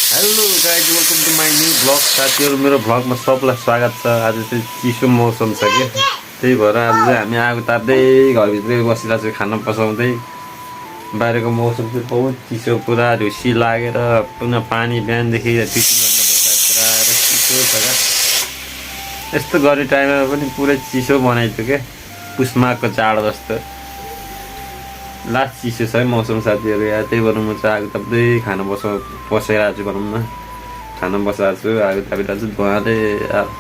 Hello guys welcome to my new vlog साथीहरू मेरो भ्लगमा सबलाई स्वागत छ। आज चाहिँ चिसो मौसम छ कि त्यही भएर आज चाहिँ हामी आगो ताप्दै घरभित्रै बसिरहेको छु खाना पसाउँदै। बाहिरको मौसम चाहिँ बहुत चिसो पुरा ढुसी लागेर पुनः पानी बिहानदेखि 2-3 घन्टा भइसकेर आएर चिसो छ क्या। यस्तो गरी टाइममा पनि पुरै चिसो बनाइदियो क्या, पुस माघको चाड जस्तो लास्ट चिसो छ है मौसम साथीहरू यहाँ। त्यही भएर म चाहिँ आगो ताप्दै खाना बसाइरहेको छु भनौँ न, खाना बसाएको छु आगो तापिरहेको छु धुवाँदै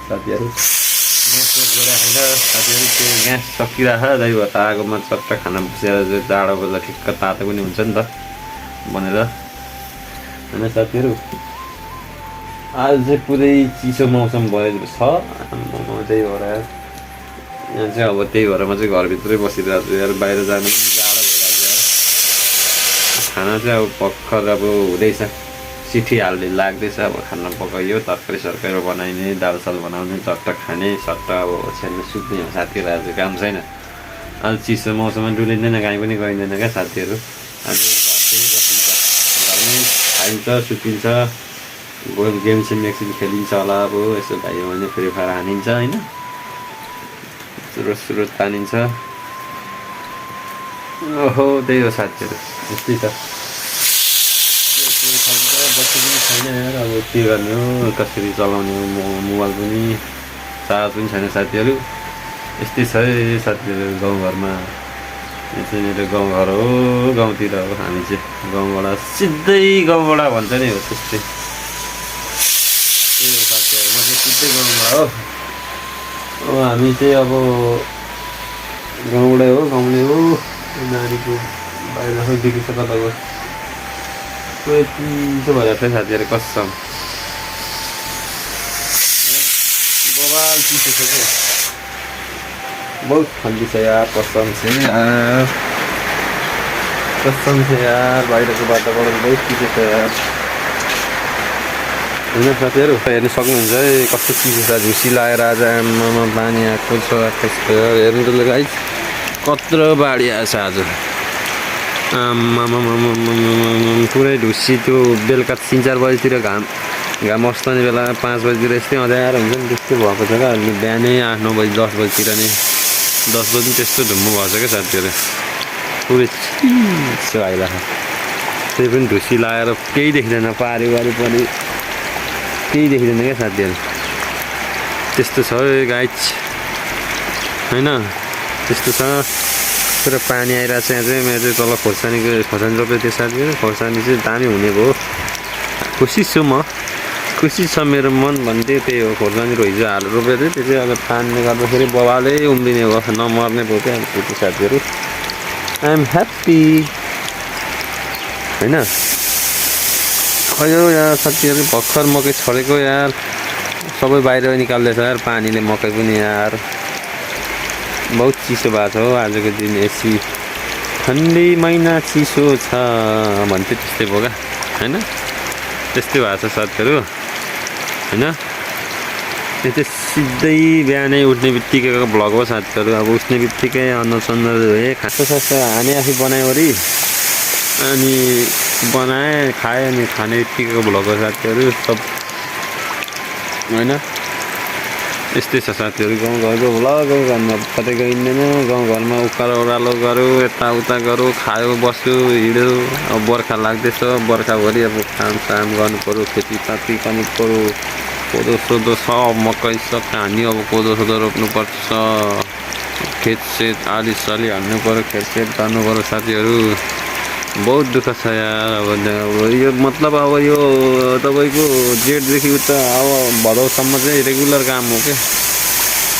साथीहरू। ग्यास गरिराखेर साथीहरू त्यो ग्यास सकिरहेछ, त्यही भएर आगोमा चट्ट खाना बसेर चाहिँ जाडो बजार ठिक्क तातो पनि हुन्छ नि त भनेर होइन साथीहरू। आज चाहिँ पुरै चिसो मौसम भएको छ, त्यही भएर यहाँ चाहिँ अब त्यही भएर म चाहिँ घरभित्रै बसिरहेको छु यार, बाहिर जानु पनि जाडो भइरहेको छ। खाना चाहिँ अब भर्खर अब हुँदैछ, सिटी हाल्दै लाग्दैछ। अब खाना पकाइयो, तरकारी सरकारी बनाइने, दाल साल बनाउने, चट्ट खाने, सट्ट अब ओछ्यानमा सुत्ने हो साथीहरू। आज काम छैन, आज चिसो मौसममा डुलिँदैन, कहीँ पनि गइँदैन क्या साथीहरू। आज घरमै बसिन्छ, घरमै खाइन्छ, सुतिन्छ, गेम सेम एकछिन खेलिन्छ होला। अब यसो भयो भने फ्री फायर हानिन्छ होइन, सुरत तानिन्छ। ओहो त्यही हो साथीहरू, यस्तै छ। बस्नु पनि छैन यार, अब के गर्ने हो, कसरी चलाउने हो मोबाइल पनि, चार्ज पनि छैन साथीहरू। यस्तै छ है साथीहरू गाउँघरमा। यो चाहिँ मेरो गाउँघर हो, गाउँतिर हो हामी चाहिँ, गाउँबाट सिधै गाउँबाट भन्छ नि हो त्यस्तै। त्यही हो साथीहरू, म चाहिँ सिधै गाउँबाट हो। हामी चाहिँ अब गाउँबाटै हो, गाउँले हो। नानीको बाहिर देखिन्छ कताको पुरै चिसो भइरहेको छ साथीहरू, कसम बबाल चिसो छ क्या, बहुत ठन्डी छ यार, कसम छ यार, कसम छ यार। बाहिरको वातावरण बहुत चिसो छ यार होइन साथीहरू। हेर्नु सक्नुहुन्छ है कस्तो चिसो छ, झुसी लगाएर आज आमामा पानी आएको छ। हेर्नु त गाइस कत्रो बाढी आएछ आज, आमामा पुरै ढुसी। त्यो बेलुका 3-4 बजीतिर घाम अस्ताउने बेला 5 बजीतिर यस्तै अँध्यारो हुन्छ नि, त्यस्तो भएको छ क्या। अनि बिहानै 8-9 बजी 10 बजीतिर नै 10 बजी त्यस्तो धुम्म भएको छ क्या साथीहरू, पुरै चिसो आइरहेको। त्यही पनि ढुसी लगाएर केही देखिँदैन, पारी वरिपरि केही देखिँदैन क्या साथीहरू। त्यस्तो छ गाइस होइन, त्यस्तो छ। पुरा पानी आइरहेको छ यहाँ चाहिँ। मेरो चाहिँ तल खोर्सानी रोपेको थियो साथीहरू, खोर्सानी चाहिँ दामी हुने भयो, खुसी छु म, खुसी छ मेरो मन भन्थ्यो। त्यही हो, खोर्सानी हिजो हालेर रोपेको थियो, त्यो चाहिँ अब पानीले गर्दाखेरि बबालै उम्रिने भयो, नमर्ने भयो क्या त्यो साथीहरू। आई एम ह्याप्पी होइन। खै यार साथीहरू भर्खर मकै छरेको यार, सबै बाहिर निकाल्दैछ यार पानीले मकै पनि यार। बहुत चिसो भएको छ हो आजको दिन, एसी ठन्डी महिना चिसो छ भन्थ्यो, त्यस्तै भयो क्या होइन, त्यस्तै भएको छ साथीहरू होइन। यो चाहिँ सिधै बिहानै उठ्ने बित्तिकैको भ्लग हो साथीहरू। अब उठ्ने बित्तिकै अनुहार धोएँ, खासो हाने आफै बनायोवरी अनि बनाएँ खाएँ, अनि खाने बित्तिकैको भ्लग हो साथीहरू सब होइन। यस्तै छ साथीहरू गाउँघरको भ्लग। गाउँघरमा कतै गइँदैन, गाउँघरमा उकालो ओह्रालो गऱ्यो, यताउता गऱ्यो, खायो बस्यो हिँड्यो। अब बर्खा लाग्दैछ, बर्खाभरि अब कामसाम गर्नु पऱ्यो, खेतीपाती गर्नु पऱ्यो, कोदो सोदो सब मकै सब हानी, अब कोदो सोदो रोप्नुपर्छ, खेतसेत आली साली हाल्नु पऱ्यो, खेतसेत गर्नु पऱ्यो साथीहरू। बहुत दुःख छ यार। अब यो मतलब अब यो तपाईँको जेठदेखि उता अब भदौसम्म चाहिँ रेगुलर काम हो क्या।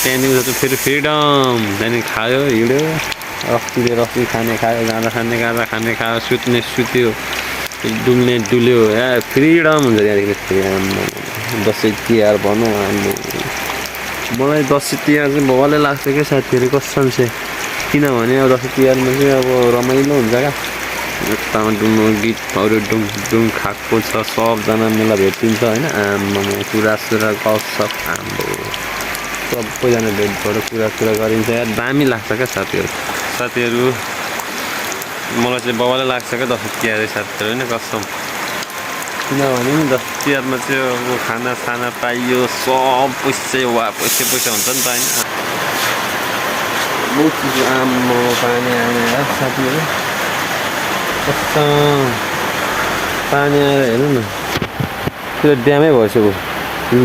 त्यहाँदेखि उता चाहिँ फेरि फ्रिडम, त्यहाँदेखि खायो हिँड्यो, रक्सीले रक्सी खाने खायो, गाँजा खाने गाँजा खाने खायो, सुत्ने सुत्यो, डुल्ने डुल्यो, या फ्रिडम हुन्छ त्यहाँदेखि। दसैँ तिहार भनौँ, मलाई दसैँ तिहार चाहिँ भवालै लाग्छ क्या साथीहरू, कसम चाहिँ। किनभने अब दसैँ तिहारमा चाहिँ अब रमाइलो हुन्छ क्या, यतामा गीतहरू डुङ खाएको छ, सबजना मेला भेटिन्छ होइन। आमामा कुरासुरा गफसफ हाम्रो सबैजना भेटबाट कुरा गरिन्छ यार, दामी लाग्छ क्या साथीहरू। मलाई चाहिँ बबालै लाग्छ क्या दसैँ तिहार साथीहरू होइन, कसम। किनभने नि दस तिहारमा चाहिँ अब खाना पाइयो सब पैसा वा पैसा हुन्छ नि त होइन बहुत चिज आम्मा पानी आएन यार साथीहरू कस्तो पानी आएर हेर्नु न त्यो ड्यामै भइसक्यो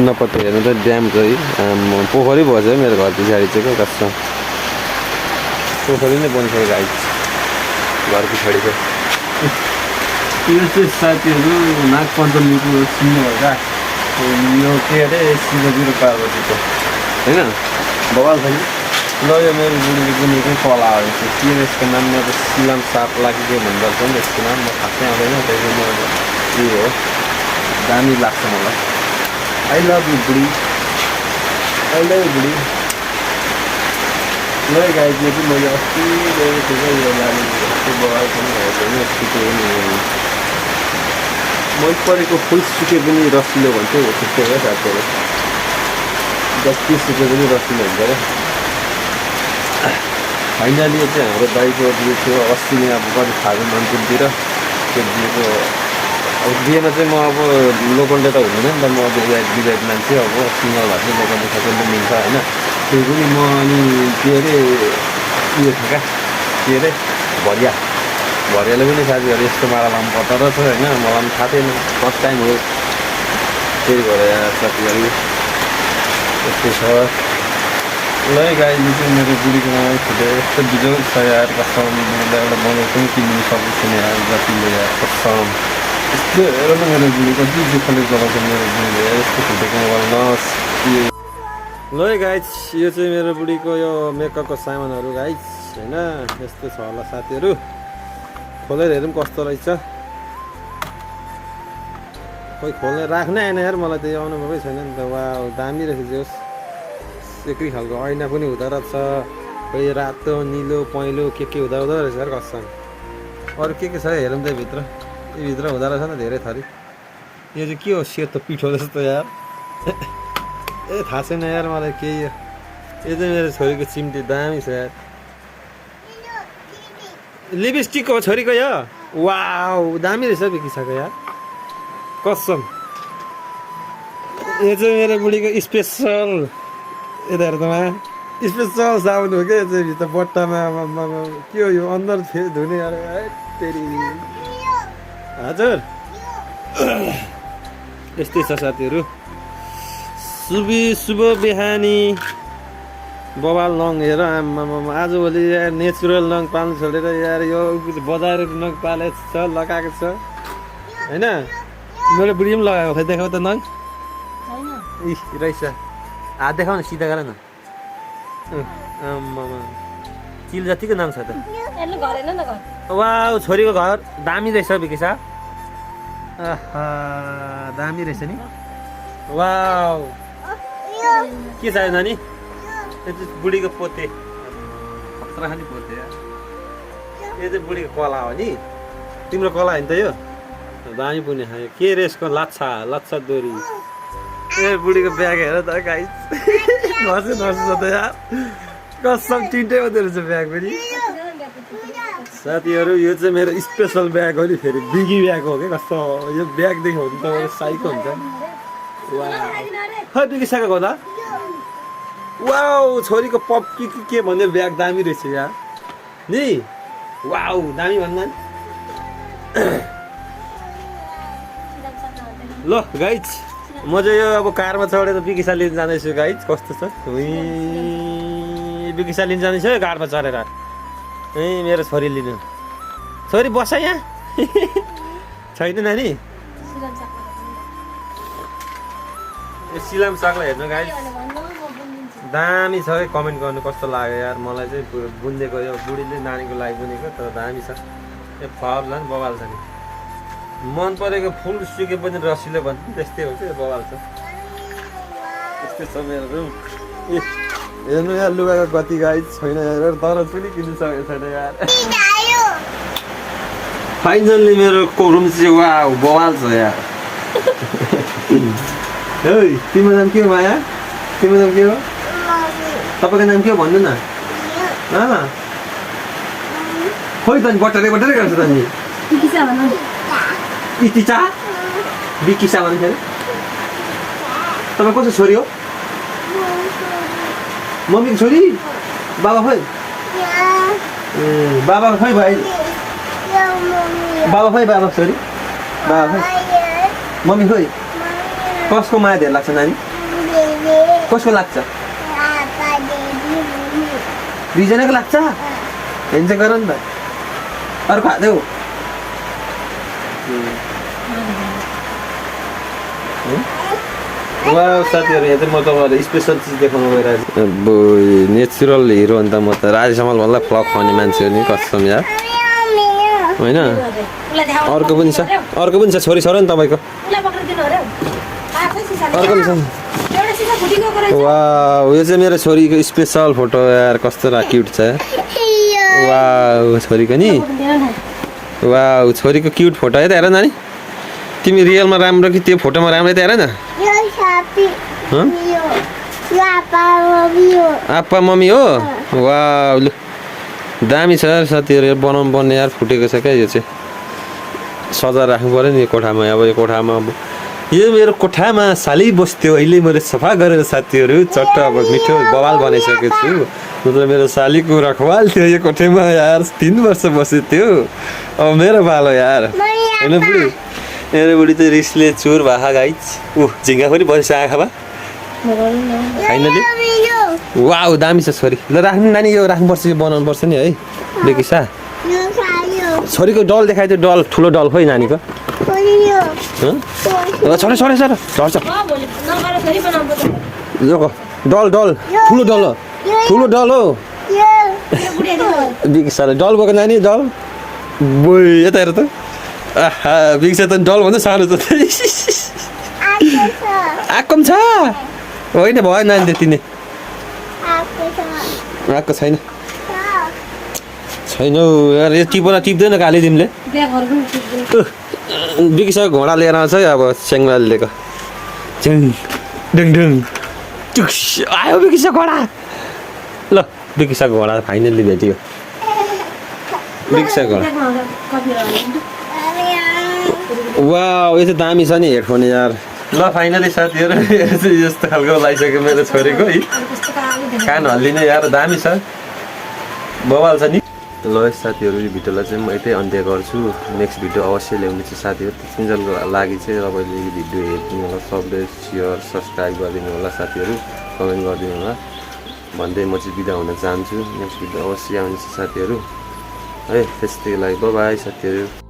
नपत्ता हेर्नु त ड्याम छ है आम्मा पोखरी भएछ है मेरो घर पछाडि चाहिँ क्या कस्तो पोखरी नै बनिसक्यो गाई घर पछाडि चाहिँ यो चाहिँ साथीहरू नाग पञ्चमीको सिन भएका यो के अरे शिवजीको पार्वतीको होइन बवाल छ नि ल यो मेरो बुढीले बुनेकै कला हो यो के यसको नाम अब सिलाम साप लागि के भन्दो रहेछ नि यसको नाम म खासै आउँदैन त्यही म के हो दामी लाग्छ मलाई आई लभ यु बुढी आई लभ यु बुढी ल गाई चाहिँ मैले अस्ति गएको थिएँ यो लाने यस्तो बवाल पनि भएको छैन यस्तो पनि मन परेको फुल सुके पनि रसिलो भन्छ हो त्यस्तै हो साथीहरू जति सुके पनि रसिलो हुन्छ क्या फाइनली चाहिँ हाम्रो दाइको दिएको थियो अस्ति नै अब कति फागुन अन्तिमतिर त्यो दिएको अब बिहेमा चाहिँ म अब लोकलले त हुँदैन नि त म अब विदायक मान्छे अब सिङ्गल भए चाहिँ लोकलले सबैले मिल्छ होइन त्यो पनि म अनि के अरे उयो थियो क्या के अरे भरियाले पनि साथीहरू यस्तो माला लाउनु पर्दो रहेछ होइन मलाई पनि थाहा थिएन फर्स्ट टाइम हो त्यही भएर साथीहरू यस्तो छ ल गाईले चाहिँ मेरो बुढीको नाम खुट्यो यस्तो बिजोग छ यार कसम बुढीलाई एउटा बनाएको पनि किन्नु सक्छु छैन यार जतिले यार कसम यस्तो हेर न मेरो बुढी कति दुःखले चलाउँछ मेरो बुढीले यस्तो खुट्टेको मोबाइल नस ल गाइज यो चाहिँ मेरो बुढीको यो मेकअपको सामानहरू गाइज होइन यस्तो छ होला साथीहरू खोलेर हेरौँ कस्तो रहेछ खोइ खोल्ने राख्नै आएन यार मलाई त यो अनुभवै छैन नि त वा दामी रहेछ जोस् एकै खालको ऐना पनि हुँदो रहेछ खोइ रातो निलो पहेँलो के हुँदो रहेछ यार कसम अरू के छ हेरौँ त भित्र यो भित्र हुँदो रहेछ नि धेरै थरी यो चाहिँ के हो सेतो पिठो जस्तो यार ए थाहा छैन यार मलाई के यो चाहिँ मेरो छोरीको चिम्टी दामी छ यार लिपस्टिक हो छोरीको यो वाउ दामी रहेछ बिकिसक्यो यार कसम यो चाहिँ मेरो बुढीको स्पेसल यता हेर्दामा स्पेसल साबुन हो क्या यो चाहिँ भित्र बट्टामा के हो यो अनुहार धुने यार तेरी हजुर यस्तै छ साथीहरू शुभ बिहानी बबाल नङ हेर आम्मा आजभोलि यार नेचुरल नङ पाल्नु छोडेर यार यो बजारको नङ पालेको छ लगाएको छ होइन मेरो बुढी पनि लगाएको खै देखाउ त नङ इ रहेछ हात देखाउ न सिधा गर न आम्मा चिल जतिको नाम छ त वा छोरीको घर दामी रहेछ बिकिसा दामी रहेछ नि वाउ के चाहियो नानी यो चाहिँ बुढीको पोते खतरा खालि पोते यो चाहिँ बुढीको कला हो नि तिम्रो कला होइन त यो दामी पुग्ने खायो के रे यसको लाच्छा डोरी ए बुढीको ब्याग हेर त गाइस घर्छु त यार कसम तिनटै हुँदो रहेछ ब्याग पनि साथीहरू यो चाहिँ मेरो स्पेसल ब्याग हो नि फेरि बिगी ब्याग हो क्या कस्तो यो ब्याग देख्यो भने त साइको हुन्छ खै बिगिसकेको हो त वाउ छोरीको पप के भन्ने ब्याग दामी रहेछ यार नि वाउ दामी भन्दा ल गाइज म चाहिँ यो अब कारमा चढेर बिकिसा लिन जाँदैछु गाइज कस्तो छ बिकिसा लिन जाँदैछु है कारमा चढेर ए मेरो छोरी लिनु छोरी बस यहाँ छैन नानी सिलाम सागलाई हेर्नु गाइज दामी छ है कमेन्ट गर्नु कस्तो लाग्यो यार मलाई चाहिँ बुनिदिएको यो बुढीले नानीको लागि बुनेको तर दामी छ यो फ्लावर झन् बवाल छ नि मन परेको फुल सुके पनि रसिलो भन्छ त्यस्तै हो क्या बवाल छ यस्तै छ मेरो रुम हेर्नु यार लुगाको गति गाइज छैन यार तर पनि किन्नु सकेको छैन यार फाइनल्ली मेरो रुम चाहिँ वा बवाल छ यार है तिम्रो नाम के हो माया तिम्रो नाम के हो तपाईँको नाम के हो भन्नु न खोइ त नि बटरे गर्छ त नि इतिचा बिकिसा भन्छ तपाईँ कसको छोरी हो मम्मीको छोरी बाबा खोइ बाबा खोइ भाइ बाबा खोइ बाबा छोरी बाबा खोइ मम्मी खोइ कसको माया धेरै लाग्छ नानी कसको लाग्छ दुईजनाको लाग्छ हेर्छ गर नि त अर्को हाल्देऊ वा साथीहरू यहाँ चाहिँ म तपाईँलाई स्पेसल चिज देखाउनु गइरहेको छु अब नेचुरल हिरो अन्त म त राजेश हमाल फ्लग खाने मान्छे हो नि कसम यार होइन अर्को पनि छ छोरी छ र नि तपाईँको अर्को पनि छ वा यो चाहिँ मेरो छोरीको स्पेसल फोटो यार कस्तो क्युट छ वा छोरीको नि वा छोरीको क्युट फोटो है त हेर नानी तिमी रियलमा राम्रो कि त्यो फोटोमा राम्रो त हेर न आप्पा मम्मी हो वा लु दामी छ यार साथीहरू बनाउनु पर्ने यार फुटेको छ क्या यो चाहिँ सजाएर राख्नु पऱ्यो नि कोठामा अब यो कोठामा अब यो मेरो कोठामा सालै बस्थ्यो अहिले मैले सफा गरेर साथीहरू चट्ट अब मिठो बवाल बनाइसकेको छु नत्र मेरो सालीको रखवाल थियो यो कोठामा यार 3 वर्ष बसेको थियो अब मेरो पालो यार होइन बुढी मेरो बुढी त रिसले चोर भाखा गाइच झिङ्गा पनि बसेछ आँखामा फाइनली वाउ दामी छ छोरी ल राख्नु नानी यो राख्नुपर्छ यो बनाउनु पर्छ नि है बेकिसा छोरीको डल देखाइदियो डल ठुलो डल खोइ नानीको छोडे छोडे सर झर्छ डल डल ठुलो डल हो बिकिसाले डल बोको नानी डल बोइ यता हेर त आहा बिकिसा त डल भन्दा सानो त आएको पनि छ होइन भयो नानी त्यति नै आएको छैन हौ यार यो टिप्दैन काली तिमीले बिकिसाको घोडा लिएर आउँछ है अब सेङ्गाले लिएको आयो बिकिसा घोडा ल बिकिसाको घोडा फाइनल्ली भेटियो बिकिसाको घोडा वा यो चाहिँ दामी छ नि हेडफोन यार ल फाइनली साथीहरू यस्तो खालको लगाइसक्यो मेरो छोरीको है कान हल्लिने यार दामी छ बवाल छ नि ल साथीहरू यो भिडियोलाई चाहिँ म यतै अन्त्य गर्छु नेक्स्ट भिडियो अवश्य ल्याउने छु साथीहरू चिन्जलको लागि चाहिँ तपाईँले यो भिडियो हेरिदिनु होला सबले सेयर सब्सक्राइब गरिदिनु होला साथीहरू कमेन्ट गरिदिनु होला भन्दै म चाहिँ बिदा हुन चाहन्छु नेक्स्ट भिडियो अवश्य आउने साथीहरू है त्यस्तै लागि बाई साथीहरू